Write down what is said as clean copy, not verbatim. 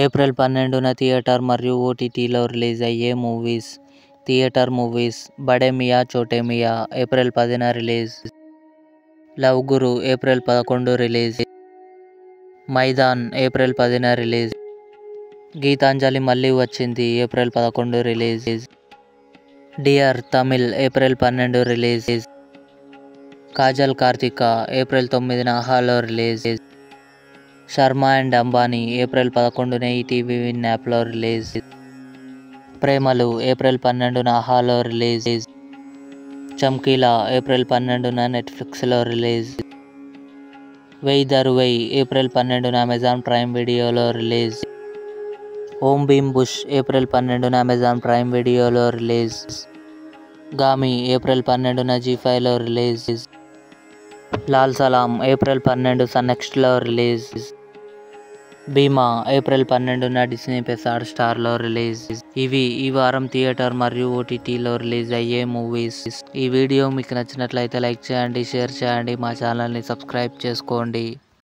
April 12న theatre మరియు ఓటీటీలో release అయ్యే movies. Theatre movies: Bade Miyan Chote Miyan April 10న release. Love Guru April 11 release. Maidaan April 10న release. Geethanjali Malli Vachindi April 11 release. Dear Tamil April 12 release. Kajal Karthika April 9న ఆహాలో release. Sharma and Ambani April 11న ఈటీవీ విన్ యాప్లో రిలీజ్. ప్రేమలు ఏప్రిల్ 12న ఆహాలో రిలీజ్. చమ్కీలా ఏప్రిల్ 12న నెట్ఫ్లిక్స్లో రిలీజ్. వెయ్ దరువై ఏప్రిల్ 12న అమెజాన్ ప్రైమ్ వీడియోలో రిలీజ్. ఓం భీమ్ బుష్ ఏప్రిల్ 12న అమెజాన్ ప్రైమ్ వీడియోలో release. Gaami April 12న జీ5లో release. Lal సలాం ఏప్రిల్ 12 సన్నెక్స్ట్లో రిలీజ్. భీమా ఏప్రిల్ 12న డిస్నీ ప్లస్ హాట్‌స్టార్లో రిలీజ్. ఇవి ఈ వారం థియేటర్ మరియు ఓటీటీలో రిలీజ్ అయ్యే మూవీస్. ఈ వీడియో మీకు నచ్చినట్లయితే లైక్ చేయండి, షేర్ చేయండి, మా ఛానల్ని సబ్స్క్రైబ్ చేసుకోండి.